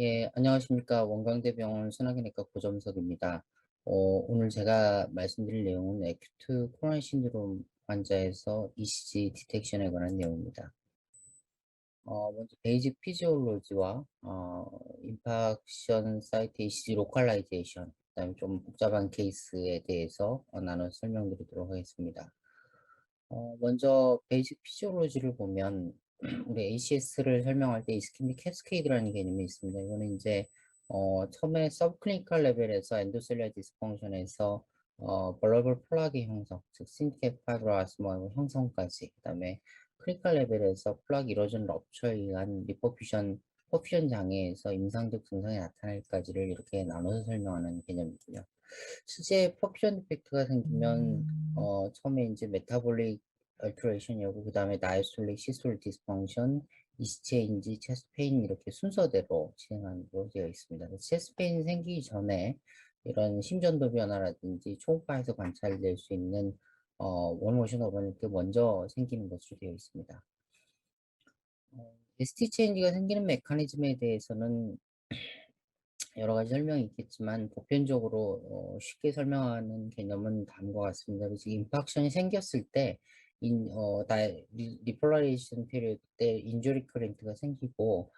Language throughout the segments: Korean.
예, 안녕하십니까. 원광대병원 소나기내과 고점석입니다. 오늘 제가 말씀드릴 내용은 에큐트 코로나 신드롬 환자에서 ECG 디텍션에 관한 내용입니다. 먼저 베이직 피지올로지와 임팍션 사이트 ECG 로컬라이제이션, 그다음에 좀 복잡한 케이스에 대해서 나눠 설명드리도록 하겠습니다. 먼저 베이직 피지올로지를 보면 우리 ACS를 설명할 때 이스케믹 캐스케이드라는 개념이 있습니다. 이거는 이제 처음에 서브클리니컬 레벨에서 엔도셀리아 디스펑션에서 벌러블 플라그 형성, 즉 신캡 파이브로아스모 형성까지, 그다음에 클리니컬 레벨에서 플라그 이로전 럽처에 의한 퍼퓨전 장애에서 임상적 증상이 나타날까지를 이렇게 나눠서 설명하는 개념이고요. 실제 퍼퓨전 디펙트가 생기면 처음에 이제 메타볼릭 얼터레이션이고 그다음에 다이스톨릭 시스톨릭 디스펑션, 이스체인지, 체스트 페인 이렇게 순서대로 진행하는 로 되어 있습니다. 체스트 페인 생기기 전에 이런 심전도 변화라든지 초음파에서 관찰될 수 있는 원모션 어버니트 먼저 생기는 것으로 되어 있습니다. ST 체인지가 생기는 메커니즘에 대해서는 여러 가지 설명이 있겠지만 보편적으로 쉽게 설명하는 개념은 다음과 같습니다. 그래서 임팍션이 생겼을 때 리폴라리제이션 피리어드 때 인주리 커런트가 생기고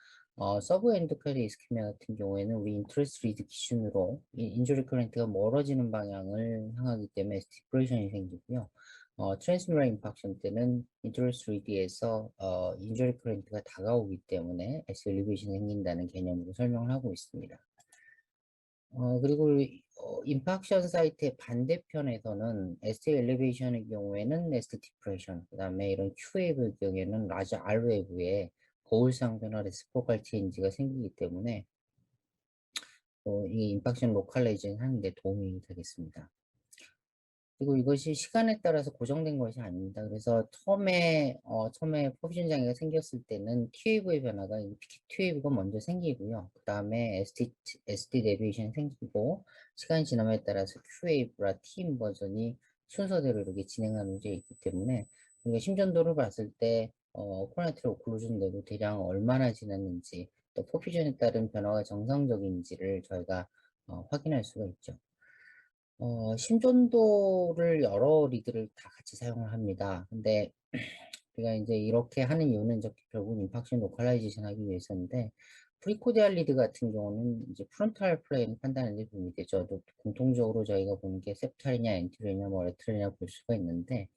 서브 엔도칼리 이스케미아 같은 경우에는 우리 인트레스트 리드 기준으로 인주리 커런트가 멀어지는 방향을 향하기 때문에 디프레션이 생기고요. 트랜스뮤럴 임팍션 때는 인트레스트 리드에서 인주리 커런트가 다가오기 때문에 S 엘리베이션이 생긴다는 개념으로 설명을 하고 있습니다. 그리고 임팍션 사이트의 반대편에서는 ST 엘리베이션의 경우에는 ST 디프레션, 그 다음에 이런 Q웨이브의 경우에는 라지 R웨이브에 거울상 변화 레시프로칼 체인지가 생기기 때문에 이 임팍션 로컬라이징 하는데 도움이 되겠습니다. 그리고 이것이 시간에 따라서 고정된 것이 아닙니다. 그래서 처음에 포비전 장애가 생겼을 때는 T웨이브의 변화가 T웨이브가 먼저 생기고요. 그 다음에 SD 데비에이션이 생기고 시간이 지남에 따라서 Q웨이브라 T 인버전이 순서대로 이렇게 진행하는 게 있기 때문에 우리가 심전도를 봤을 때 코로나트리 오클루전 내로 대략 얼마나 지났는지 또 포비전에 따른 변화가 정상적인지를 저희가 확인할 수가 있죠. 심전도를 여러 리드를 다 같이 사용을 합니다. 근데 우리가 이제 이렇게 하는 이유는 이제 결국 임팍션 로컬라이제이션 하기 위해서인데 프리코디알 리드 같은 경우는 이제 프론탈 플레인 판단하는 데 도움이 되죠. 공통적으로 저희가 보는 게 셉탈이냐 엔티리냐 뭐 레트럴이냐 볼 수가 있는데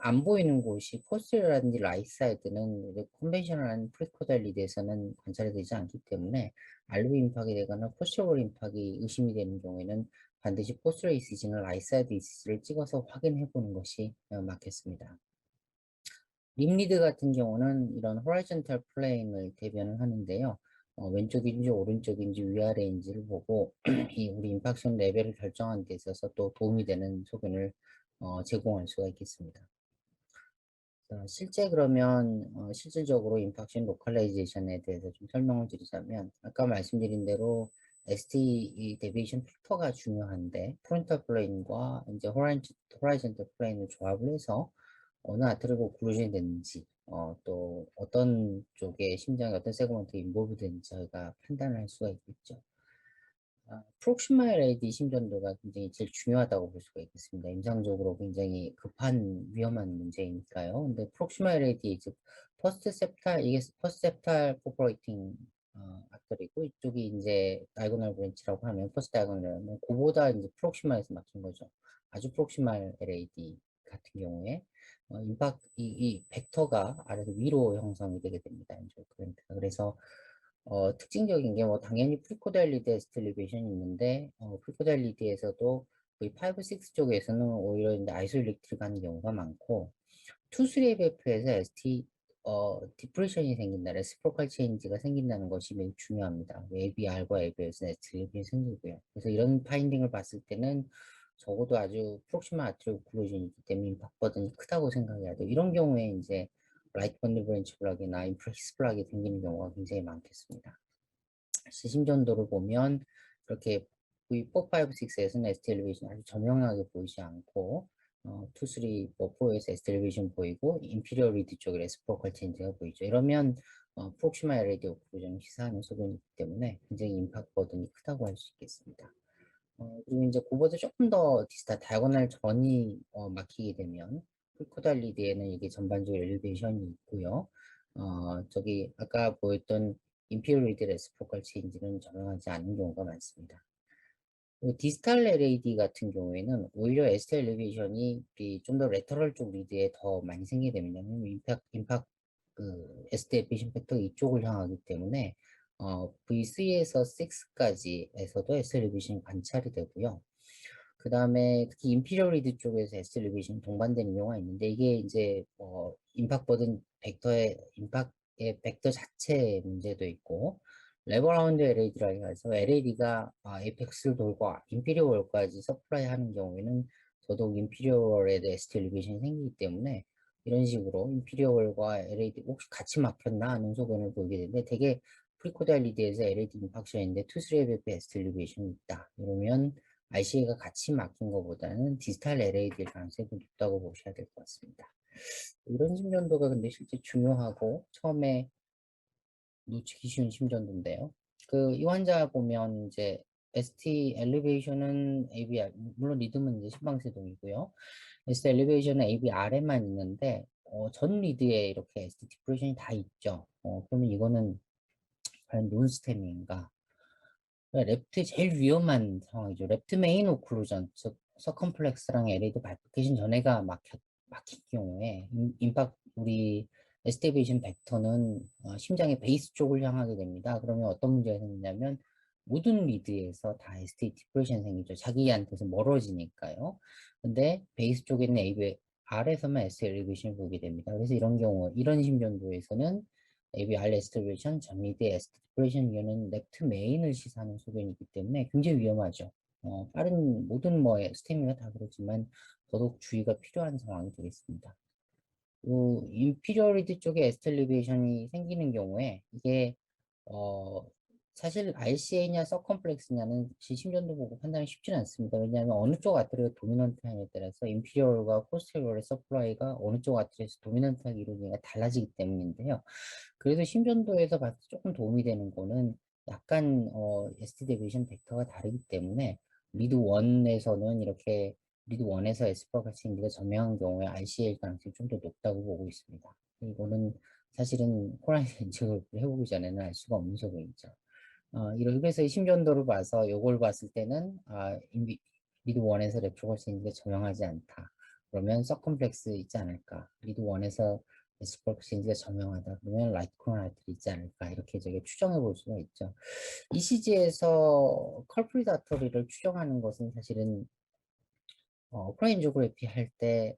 안 보이는 곳이 포스터라든지 라이트 사이드는 컨벤셔널한 프리코디알 리드에서는 관찰이 되지 않기 때문에 알루비 임팍이 되거나 포스터볼 임팍이 의심이 되는 경우에는 반드시 포스터레 이시지는 라이트 사이드 이시지를 찍어서 확인해 보는 것이 맞겠습니다. 림리드 같은 경우는 이런 호라이즌탈 플레인을 대변을 하는데요. 왼쪽인지 오른쪽인지 위아래인지를 보고 이 우리 임팍션 레벨을 결정하는 데 있어서 또 도움이 되는 소견을 제공할 수가 있겠습니다. 자, 실제 그러면 실질적으로 임팍션 로컬라이제이션에 대해서 좀 설명을 드리자면 아까 말씀드린 대로 ST 데비에이션 팩터가 중요한데 프론탈 플레인과 이제 호라이즌탈 플레인을 조합을 해서 어느 아트리가 오클루전이 됐는지 또 어떤 쪽에 심장이 어떤 세그먼트에 인볼브 되는지 저희가 판단을 할 수가 있겠죠. 프록시마 LAD 심전도가 굉장히 제일 중요하다고 볼 수가 있겠습니다. 임상적으로 굉장히 급한 위험한 문제이니까요. 근데 프록시마 LAD 즉 이게 퍼스트 셉탈 포퍼레이팅 악들이고 이쪽이 이제 다이고널 브랜치라고 하면 퍼스트 다이고널이면 그보다 이제 프록시마에서 막힌 거죠. 아주 프록시말 LAD 같은 경우에 이 벡터가 아래서 위로 형성이 되게 됩니다. 이제 그래서 특징적인 게 뭐 당연히 프리코달리드 에스텔리베이션이 있는데 프리코달리드에서도 거의 5, 6 쪽에서는 오히려 이제 아이솔릭트를 가는 경우가 많고 2, 3FF에서 ST 디프레션이 생긴다, 레시프로칼 체인지가 생긴다는 것이 매우 중요합니다. ABR과 ABS는 에스텔리베이션이 생기고요. 그래서 이런 파인딩을 봤을 때는 적어도 아주 프록시마 아트리오 오클루전이기 때문에 임팍 버든이 크다고 생각해야 돼요. 이런 경우에 이제 라이트 번들 브랜치 플락이나 인프레시스 플락이 생기는 경우가 굉장히 많겠습니다. 심전도를 보면 그렇게 V4, 5, 6에서는 ST 엘리베이션 아주 저명하게 보이지 않고 2, 3, 4에서 ST 엘리베이션 보이고 인피리어 리드 쪽에 레시프로컬 체인지가 보이죠. 이러면 프록시마 LAD 오클루전을 시사하는 소견이기 때문에 굉장히 임팩트 버든이 크다고 할 수 있겠습니다. 그리고 이제 그보다 조금 더 디스탈 다이아고널 전이 막히게 되면 풀코달리드에는 이게 전반적으로 엘리베이션이 있고요. 저기 아까 보였던 인피리어리드 레시프로컬 체인지는 적용하지 않는 경우가 많습니다. 그리고 디스탈 LAD 같은 경우에는 오히려 에스테 엘리베이션이 좀 더 레터럴 쪽 리드에 더 많이 생기게 됩니다. 임팍 그 에스테 에피션 팩터 이쪽을 향하기 때문에 V3에서 6까지에서도 에스테 엘리베이션이 관찰이 되고요. 그 다음에 특히 임피리얼 리드 쪽에서 에스테 엘리베이션 동반되는 경우가 있는데 이게 이제 임팍 버든 벡터의 임팍의 벡터 자체의 문제도 있고 레버라운드 LAD라 해서 LAD가 에이펙스를 돌고 인피리얼까지 서플라이 하는 경우에는 더더욱 인피리얼에 에스테 엘리베이션이 생기기 때문에 이런 식으로 인피리얼과 LAD 혹시 같이 막혔나 하는 소견을 보이게 되는데 되게 프리코달리드에서 LAD 임팍션인데 투스레베프 에스테 엘리베이션이 있다. 이러면 RCA가 같이 막힌 것보다는 디지털 LAD일 가능성이 높다고 보셔야 될 것 같습니다. 이런 심전도가 근데 실제 중요하고 처음에 놓치기 쉬운 심전도인데요. 이 환자 보면 이제 ST 엘리베이션은 ABR, 물론 리듬은 이제 심방세동이고요. ST 엘리베이션은 ABR에만 있는데, 전 리드에 이렇게 ST 디프레션이 다 있죠. 그러면 이거는 과연 논스템인가? 랩트 제일 위험한 상황이죠. 랩트 메인 오클루전, 즉 서컴플렉스랑 LA도 바이피케이션 전에가 막힌 경우에 임팍 우리 에스테이션 벡터는 심장의 베이스 쪽을 향하게 됩니다. 그러면 어떤 문제가 생기냐면 모든 리드에서 다 ST 디프레션 생기죠. 자기한테서 멀어지니까요. 근데 베이스 쪽에는 AV R에서만 ST 엘리베이션을 보게 됩니다. 그래서 이런 경우, 이런 심전도에서는 ABR 에스티레이션, 전미대 에스티레이션 이유는 렉트 메인을 시사하는 소견이기 때문에 굉장히 위험하죠. 빠른 모든 스테미가 다 그렇지만 더더욱 주의가 필요한 상황이 되겠습니다. 인피리어리티 쪽에 에스텔리베이션이 생기는 경우에 이게 어, 사실 RCA냐 서컴플렉스냐는 심전도 보고 판단이 쉽지는 않습니다. 왜냐하면 어느 쪽 아트리가 도미넌트하냐에 따라서 인피리어가 포스테리어의 서플라이가 어느 쪽 아트리에서 도미넌트하게 이루어지냐가 달라지기 때문인데요. 그래서 심전도에서 봤을 때 조금 도움이 되는 거는 약간 ST 데비에이션 벡터가 다르기 때문에 리드 1에서는 이렇게 리드 1에서 에스퍼 같이 인디가 점령한 경우에 RCL 가능성이 좀 더 높다고 보고 있습니다. 이거는 사실은 호랑이 인증을 해보기 전에는 알 수가 없는 소견이죠. 그래서 이 심전도를 봐서 요걸 봤을 때는 리드 1에서 레프로걸스 인디가 점령하지 않다. 그러면 서컴플렉스 있지 않을까. 리드 1에서 에스퍼 인디가 점령하다. 그러면 라이트 코로나이트리 있지 않을까. 이렇게 저게 추정해 볼 수가 있죠. ECG에서 컬프리트 아터리를 추정하는 것은 사실은 크라인 지오그래피 할 때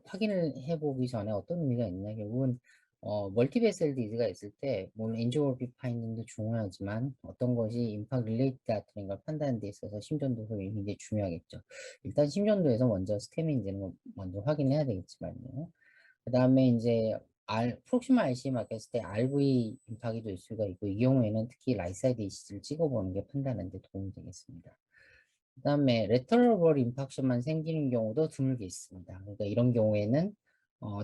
확인을 해보기 전에 어떤 의미가 있냐 결국은 멀티베셀 디즈가 있을 때 물론 엔지오그래피 파인딩도 중요하지만 어떤 것이 임팍 릴레이트 아트인 걸 판단하는 데 있어서 심전도 소리 굉장히 중요하겠죠. 일단 심전도에서 먼저 스테미인지는 먼저 확인해야 되겠지만요. 그 다음에 이제 프록시마 RC 막혔을 때 RV 임팍이 될 수가 있고 이 경우에는 특히 라이사이드 이시를 찍어보는 게 판단하는 데 도움이 되겠습니다. 그다음에 레터럴 임팍션만 생기는 경우도 드물게 있습니다. 그러니까 이런 경우에는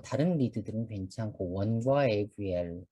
다른 리드들은 괜찮고 원과 AVL,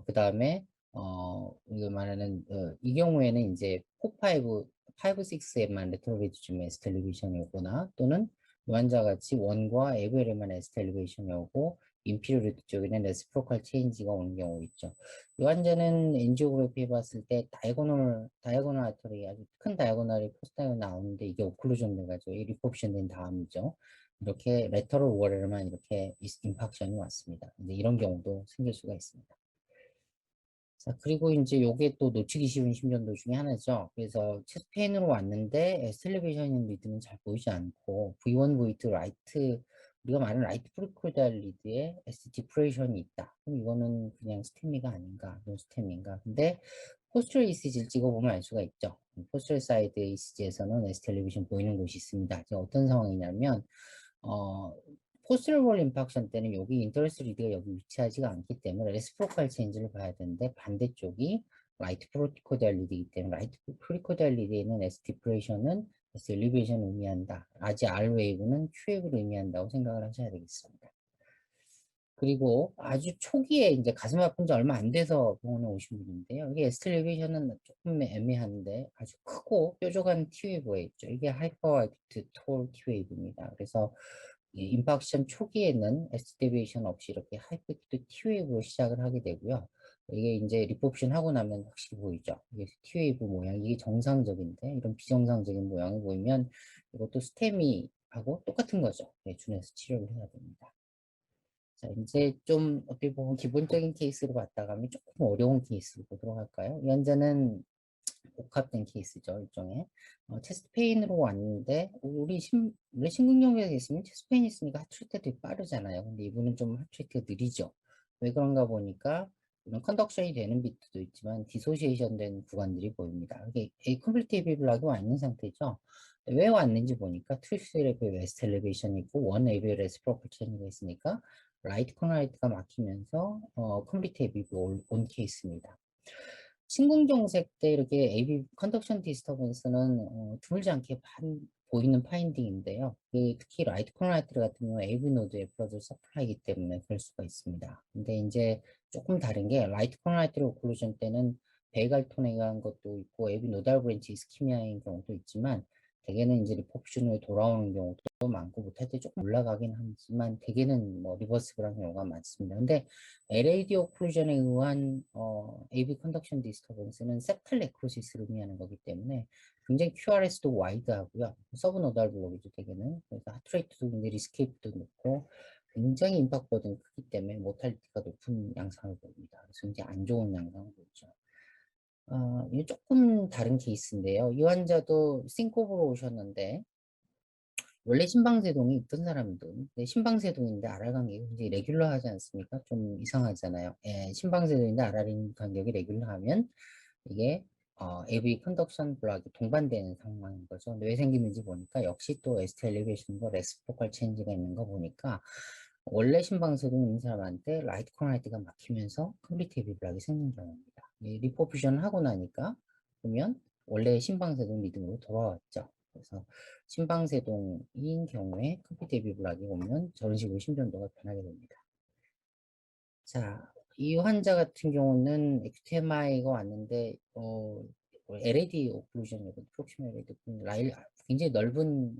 그다음에 이거 말하는 이 경우에는 이제 4, 5, 6에만 레터럴 리드 중에 에스텔리베이션이 오거나 또는 이 환자 같이 원과 AVL에만 에스텔리베이션이 오고 인피리어리티 쪽에는 레시프로컬 체인지가 오는 경우 있죠. 이 환자는 엔지오그래피 해봤을 때 다이아고널 아터리 아주 큰 다이아고널이 포스타에 나오는데 이게 오클루전 돼가지고 이 리포션 된 다음이죠. 이렇게 레터럴 월에만 이렇게 임팍션이 왔습니다. 근데 이런 경우도 생길 수가 있습니다. 자, 그리고 이제 요게 또 놓치기 쉬운 심전도 중에 하나죠. 그래서 체스트페인으로 왔는데 에스텔레베이션 리드는 잘 보이지 않고 V1, V2 라이트 우리가 말하는 라이트 프리코달 리드에 ST 프레이션이 있다. 그럼 이거는 그냥 스테미가 아닌가, 노스테미인가. 근데 포스처럴 ECG를 찍어보면 알 수가 있죠. 포스처럴 사이드 ECG에서는 에스텔레베이션 보이는 곳이 있습니다. 지금 어떤 상황이냐면 어, 포스트럴 임팍션 때는 여기 인터레스 리드가 여기 위치하지가 않기 때문에 레시프로칼 체인지를 봐야 되는데 반대쪽이 라이트 프로티코달 리드이기 때문에 라이트 프리코달 리드에 있는 S 디프레이션은 S 엘리베이션을 의미한다. 아직 R 웨이브는 Q 웨이브를 의미한다고 생각을 하셔야 되겠습니다. 그리고 아주 초기에 이제 가슴 아픈 지 얼마 안 돼서 병원에 오신 분인데요. 이게 에스텔레이션은 조금 애매한데 아주 크고 뾰족한 T웨이브가 있죠. 이게 하이퍼와이트 톨 T웨이브입니다. 그래서 이 임팍션 초기에는 에스텔레이션 없이 이렇게 하이퍼와이트 T웨이브로 시작을 하게 되고요. 이게 이제 리포션 하고 나면 확실히 보이죠. 이게 T웨이브 모양, 이게 정상적인데 이런 비정상적인 모양이 보이면 이것도 스테미하고 똑같은 거죠. 네, 준해서 치료를 해야 됩니다. 자, 이제 좀 어떻게 보면 기본적인 케이스로 봤다 가면 조금 어려운 케이스로 보도록 할까요? 이 환자는 복합된 케이스죠, 일종의. 체스트 페인으로 왔는데, 원래 심근경색이 있으면 체스트 페인이 있으니까 하트레이트가 되게 빠르잖아요. 근데 이분은 좀 하트레이트가 느리죠. 왜 그런가 보니까, 이런 컨덕션이 되는 비트도 있지만, 디소시에이션 된 구간들이 보입니다. 이게 컴플리트 에비블락이 와 있는 상태죠. 왜 왔는지 보니까, 트리스레벨 웨스트 엘리베이션이 있고, 원 에비블 레스프로컬 체인지가 있으니까, 라이트 코너라이트가 막히면서, 컴플리트 에비블 온 케이스입니다. 심근경색 때 이렇게 AV 컨덕션 디스터번스는 드물지 않게 보이는 파인딩인데요. 특히 라이트 코너라이트 같은 경우 AV 노드에 플러스 서플라이기 때문에 그럴 수가 있습니다. 근데 이제 조금 다른 게 라이트 코너라이트 오클루전 때는 베이갈토네가 것도 있고 AV 노달 브랜치 이스키미아인 경우도 있지만 대개는 이제 리포션 후에 돌아오는 경우도 많고 못할 때 조금 올라가긴 하지만 대개는 뭐 리버스블한 경우가 많습니다. 근데 LAD 오클루전에 의한 AV 컨덕션 디스터번스는 septal necrosis를 의미하는 거기 때문에 굉장히 QRS도 와이드하고요. 서브노달 블록이죠, 대개는. 그래서 하트레이트도 굉장히 리스케이프도 높고 굉장히 임팩트 버든이 크기 때문에 모탈리티가 높은 양상을 보입니다. 그래서 이제 안 좋은 양상을 보이죠. 이게 조금 다른 케이스인데요. 이 환자도 싱코브로 오셨는데 원래 심방세동이 있던 사람도 심방세동인데 RR 간격이 굉장히 레귤러하지 않습니까? 좀 이상하잖아요. 예, 심방세동인데 RR인 간격이 레귤러하면 이게 AV 컨덕션 블락이 동반되는 상황인 거죠. 근데 왜 생기는지 보니까 역시 또 ST 엘리베이션과 레시프로컬 체인지가 있는 거 보니까 원래 심방세동 있는 사람한테 라이트 코너라이트가 막히면서 컴플리트 AV 블락이 생긴 경우입니다. 리포피션 하고 나니까 보면 원래 심방세동 리듬으로 돌아왔죠. 그래서 심방세동인 경우에 컴퓨터 대비 블락이 오면 저런 식으로 심전도가 변하게 됩니다. 자, 이 환자 같은 경우는 엑스테마이가 왔는데 LAD 오클루전이고 프록시멀 LAD 라일 굉장히 넓은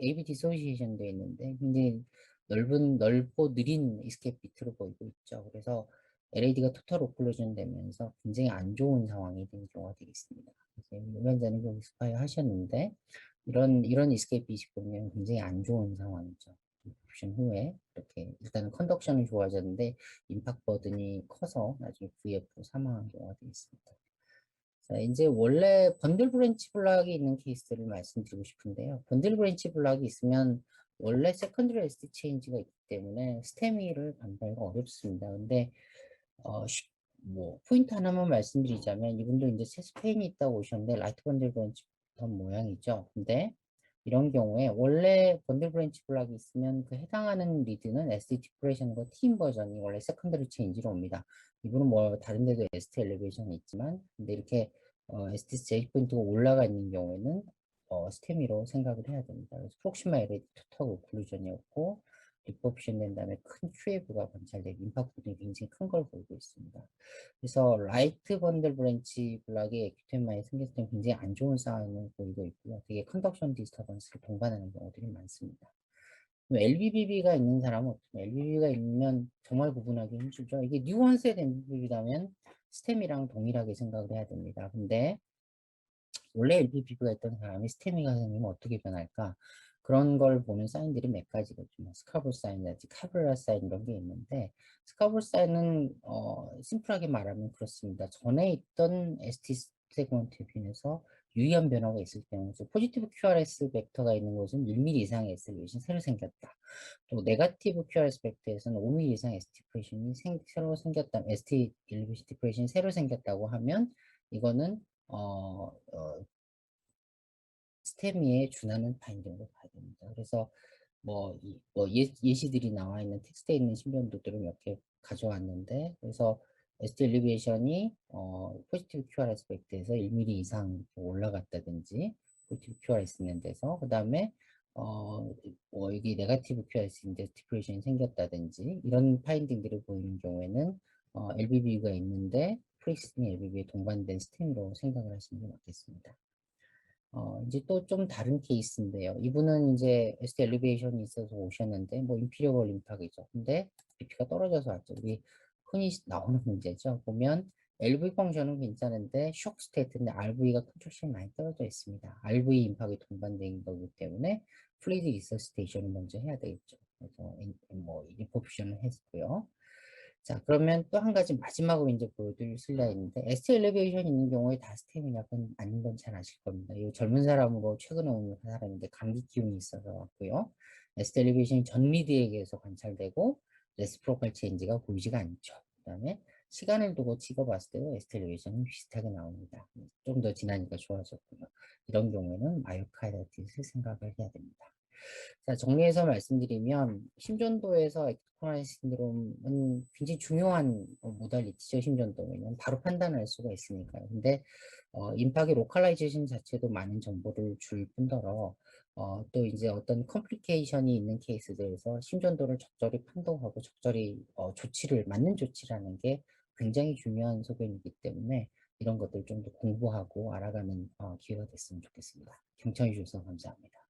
AV 디소시에이션 되어 있는데 굉장히 넓고 느린 이스케이프 비트로 보이고 있죠. 그래서 LAD가 토탈 오클루전 되면서 굉장히 안 좋은 상황이 된 경우가 되겠습니다. 그래서 이 환자는 여기 스파이 하셨는데 이런 이스케이프 20분은 굉장히 안 좋은 상황이죠. 옵션 후에 이렇게 일단은 컨덕션이 좋아졌는데 임팍 버든이 커서 나중에 VF로 사망한 경우가 되겠습니다. 자, 이제 원래 번들 브랜치 블락이 있는 케이스를 말씀드리고 싶은데요. 번들 브랜치 블락이 있으면 원래 세컨드리 SD 체인지가 있기 때문에 스테미를 간다기가 어렵습니다. 근데 뭐 포인트 하나만 말씀드리자면 이분도 이제 체스트 페인이 있다고 오셨는데 라이트 번들 브랜치 모양이죠. 근데 이런 경우에 원래 번들 브랜치 블락이 있으면 그 해당하는 리드는 SD 디프레션과 팀 버전이 원래 세컨더리 체인지로 옵니다. 이분은 뭐 다른 데도 ST 엘리베이션이 있지만 근데 이렇게 ST 제이 포인트가 올라가 있는 경우에는 스테미로 생각을 해야 됩니다. 그래서 프록시마 LAD 토탈 오클루전이었고 리포피션 된 다음에 큰 QAV가 관찰되고 임팩트도 굉장히 큰 걸 보이고 있습니다. 그래서 라이트 번들 브랜치 블락이 에큐텐마에 생겼을 때 굉장히 안 좋은 상황을 보이고 있고요. 되게 컨덕션 디스터번스를 동반하는 경우들이 많습니다. LBBB가 있는 사람은 어떻게 LBB가 있으면 정말 구분하기 힘들죠. 이게 뉴원셋 LBB라면 스템이랑 동일하게 생각을 해야 됩니다. 근데 원래 LBB가 있던 사람이 스테미가 생기면 어떻게 변할까? 그런 걸 보는 사인들이 몇 가지가 좀 스카볼 사인이라든지 카브라 사인 이런 게 있는데 스카볼 사인은 심플하게 말하면 그렇습니다. 전에 있던 ST 세그먼트에 비해서 유의한 변화가 있을 경우 포지티브 QRS 벡터가 있는 곳은 1mm 이상의 S 디프레션이 새로 생겼다. 또 네가티브 QRS 벡터에서는 5mm 이상의 S 디프레션이 새로 생겼다. ST 일리베이션 디프레션이 새로 생겼다고 하면 이거는 스테미에 준하는 파인딩으로 봐야 됩니다. 그래서 예시들이 나와 있는 텍스트에 있는 신변도들을 몇 개 가져왔는데 그래서 ST 엘리베이션이 포지티브 QR 아스펙트에서 1mm 이상 올라갔다든지 포지티브 QR 있는 데서 그 다음에 어, 뭐 여기 네가티브 QRS인데 디프레션이 생겼다든지 이런 파인딩들이 보이는 경우에는 LBB가 있는데 프리스틴이 LBB에 동반된 스템으로 생각을 하시는 게 맞겠습니다. 이제 또 좀 다른 케이스인데요. 이분은 이제 ST 엘리베이션이 있어서 오셨는데, 뭐, 임피리얼 임팍이죠. 근데 BP가 떨어져서 왔죠. 우리 흔히 나오는 문제죠. 보면 LV 펑션은 괜찮은데, 쇼크 스테이트인데 RV가 컨트랙션이 많이 떨어져 있습니다. RV 임팍이 동반된 거기 때문에 플리드 리서시테이션을 먼저 해야 되겠죠. 그래서 뭐, 인포퓨션을 했고요. 자, 그러면 또 한 가지 마지막으로 이제 보여드릴 슬라이드인데, ST 엘리베이션 있는 경우에 다스테미 약은 아닌 건 잘 아실 겁니다. 이 젊은 사람으로 최근에 온 사람인데 감기 기운이 있어서 왔고요. ST 엘리베이션이 전 리드에게서 관찰되고 레시프로컬 체인지가 보이지가 않죠. 그다음에 시간을 두고 찍어봤을 때도 ST 엘리베이션은 비슷하게 나옵니다. 좀 더 지나니까 좋아졌고요. 이런 경우에는 마이오카이다티스를 생각을 해야 됩니다. 자, 정리해서 말씀드리면 심전도에서 엑스포나이 신드롬은 굉장히 중요한 모달리티죠. 심전도면 바로 판단할 수가 있으니까요. 근데 임팍의 로컬라이제이션 자체도 많은 정보를 줄 뿐더러 또 이제 어떤 컴플리케이션이 있는 케이스들에서 심전도를 적절히 판독하고 적절히 조치를 맞는 조치를 하는 게 굉장히 중요한 소견이기 때문에 이런 것들 좀 더 공부하고 알아가는 기회가 됐으면 좋겠습니다. 경청해 주셔서 감사합니다.